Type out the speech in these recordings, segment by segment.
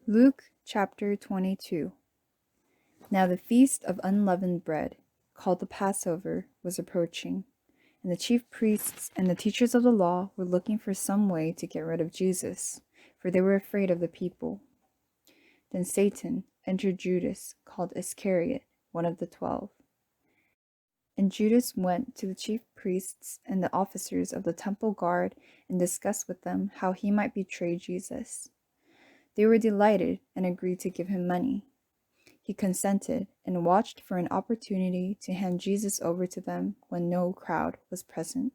Luke chapter 22. Now the feast of unleavened bread, called the Passover, was approaching, and the chief priests and the teachers of the law were looking for some way to get rid of Jesus, for they were afraid of the people. Then Satan entered Judas, called Iscariot, one of the 12. And Judas went to the chief priests and the officers of the temple guard and discussed with them how he might betray Jesus. They were delighted and agreed to give him money. He consented and watched for an opportunity to hand Jesus over to them when no crowd was present.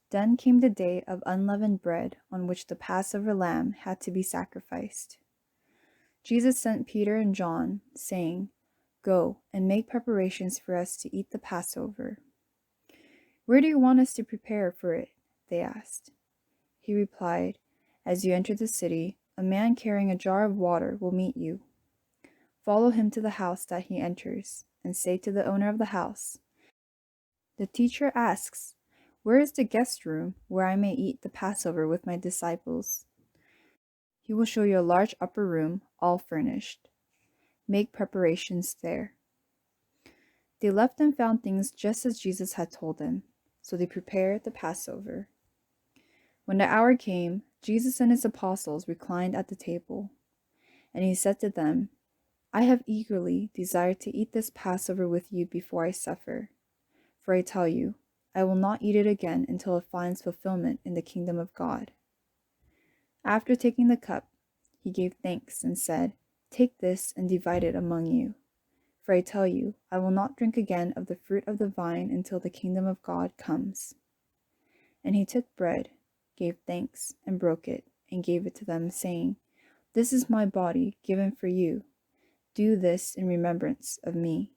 Then came the day of unleavened bread on which the Passover lamb had to be sacrificed. Jesus sent Peter and John, saying, "Go and make preparations for us to eat the Passover." "Where do you want us to prepare for it?" they asked. He replied, "As you enter the city, a man carrying a jar of water will meet you. Follow him to the house that he enters, and say to the owner of the house, 'The teacher asks, where is the guest room where I may eat the Passover with my disciples?' He will show you a large upper room, all furnished. Make preparations there." They left and found things just as Jesus had told them, so they prepared the Passover. When the hour came, Jesus and his apostles reclined at the table, and he said to them, "I have eagerly desired to eat this Passover with you before I suffer. For I tell you, I will not eat it again until it finds fulfillment in the kingdom of God." After taking the cup, he gave thanks and said, "Take this and divide it among you. For I tell you, I will not drink again of the fruit of the vine until the kingdom of God comes." And he took bread, gave thanks, and broke it, and gave it to them, saying, "This is my body given for you. Do this in remembrance of me."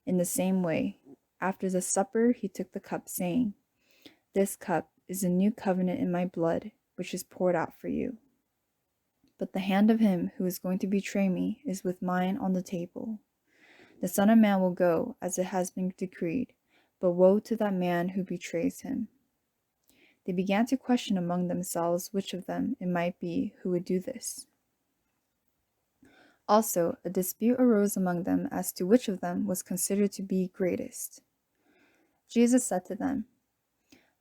In the same way, after the supper, he took the cup, saying, "This cup is the new covenant in my blood, which is poured out for you. But the hand of him who is going to betray me is with mine on the table. The Son of Man will go as it has been decreed, but woe to that man who betrays him." They began to question among themselves which of them it might be who would do this. Also, a dispute arose among them as to which of them was considered to be greatest. Jesus said to them,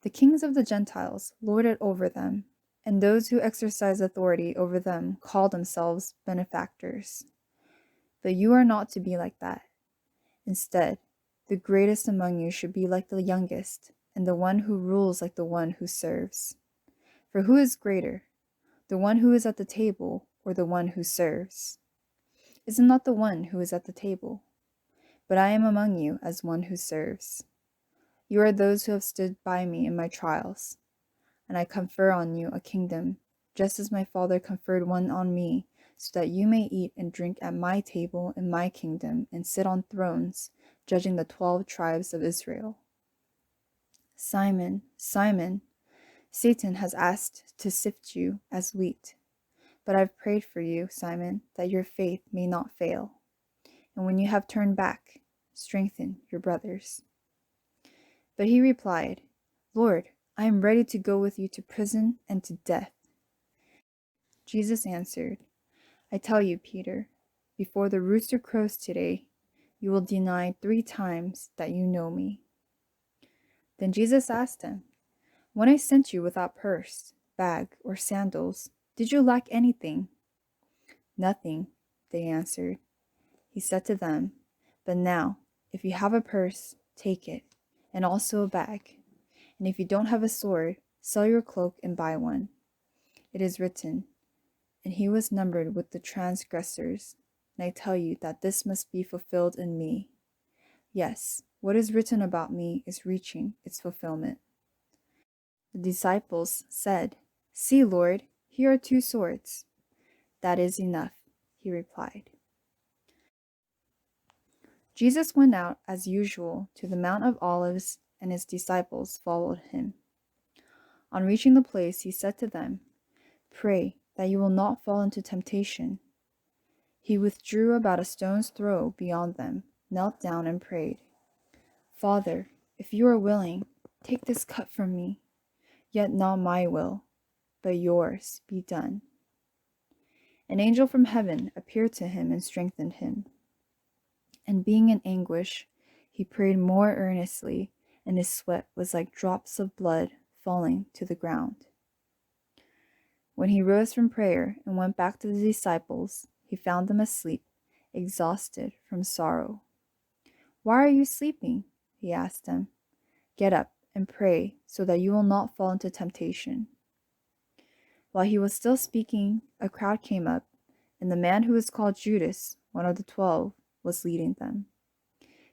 "The kings of the Gentiles lord it over them, and those who exercise authority over them call themselves benefactors. But you are not to be like that. Instead, the greatest among you should be like the youngest, and the one who rules like the one who serves. For who is greater, the one who is at the table or the one who serves? Is it not the one who is at the table? But I am among you as one who serves. You are those who have stood by me in my trials, and I confer on you a kingdom, just as my Father conferred one on me, so that you may eat and drink at my table in my kingdom and sit on thrones, judging the 12 tribes of Israel. Simon, Simon, Satan has asked to sift you as wheat. But I've prayed for you, Simon, that your faith may not fail. And when you have turned back, strengthen your brothers." But he replied, "Lord, I am ready to go with you to prison and to death." Jesus answered, "I tell you, Peter, before the rooster crows today, you will deny 3 times that you know me." Then Jesus asked him, "When I sent you without purse, bag, or sandals, did you lack anything?" "Nothing," they answered. He said to them, "But now, if you have a purse, take it, and also a bag. And if you don't have a sword, sell your cloak and buy one. It is written, 'And he was numbered with the transgressors.' And I tell you that this must be fulfilled in me. Yes, what is written about me is reaching its fulfillment." The disciples said, "See, Lord, here are 2 swords." "That is enough," he replied. Jesus went out as usual to the Mount of Olives, and his disciples followed him. On reaching the place, he said to them, "Pray that you will not fall into temptation." He withdrew about a stone's throw beyond them, knelt down and prayed, "Father, if you are willing, take this cup from me. Yet not my will, but yours be done." An angel from heaven appeared to him and strengthened him. And being in anguish, he prayed more earnestly, and his sweat was like drops of blood falling to the ground. When he rose from prayer and went back to the disciples, he found them asleep, exhausted from sorrow. "Why are you sleeping?" he asked them. "Get up and pray so that you will not fall into temptation." While he was still speaking, a crowd came up, and the man who was called Judas, one of the 12, was leading them.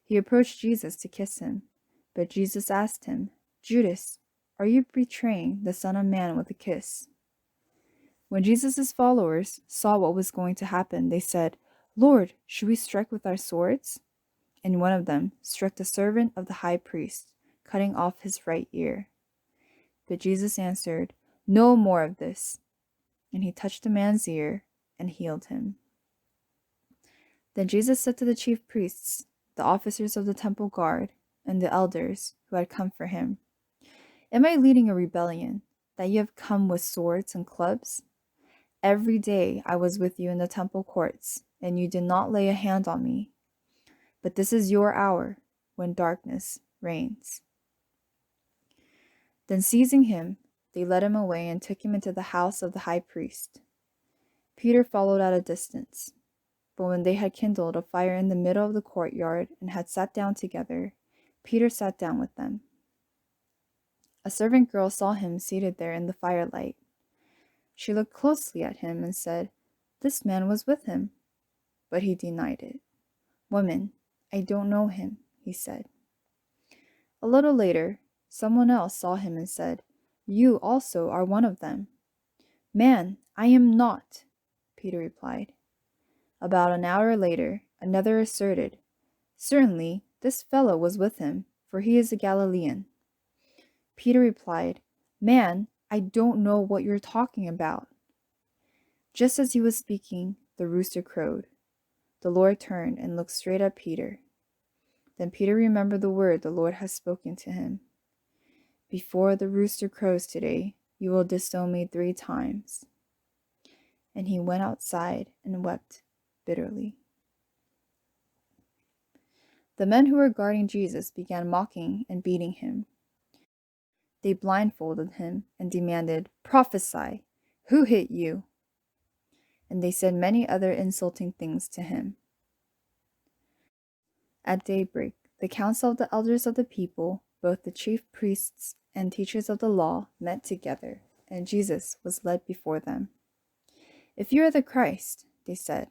He approached Jesus to kiss him, but Jesus asked him, "Judas, are you betraying the Son of Man with a kiss?" When Jesus' followers saw what was going to happen, they said, "Lord, should we strike with our swords?" And one of them struck the servant of the high priest, cutting off his right ear. But Jesus answered, "No more of this." And he touched the man's ear and healed him. Then Jesus said to the chief priests, the officers of the temple guard, and the elders who had come for him, "Am I leading a rebellion, that you have come with swords and clubs? Every day I was with you in the temple courts, and you did not lay a hand on me. But this is your hour, when darkness reigns." Then seizing him, they led him away and took him into the house of the high priest. Peter followed at a distance. But when they had kindled a fire in the middle of the courtyard and had sat down together, Peter sat down with them. A servant girl saw him seated there in the firelight. She looked closely at him and said, "This man was with him." But he denied it. "Woman, I don't know him," he said. A little later, someone else saw him and said, "You also are one of them." "Man, I am not," Peter replied. About an hour later, another asserted, "Certainly, this fellow was with him, for he is a Galilean." Peter replied, "Man, I don't know what you're talking about." Just as he was speaking, the rooster crowed. The Lord turned and looked straight at Peter. Then Peter remembered the word the Lord had spoken to him. "Before the rooster crows today, you will disown me 3 times." And he went outside and wept bitterly. The men who were guarding Jesus began mocking and beating him. They blindfolded him and demanded, "Prophesy! Who hit you?" And they said many other insulting things to him. At daybreak, the council of the elders of the people, both the chief priests and teachers of the law, met together, and Jesus was led before them. "If you are the Christ," they said,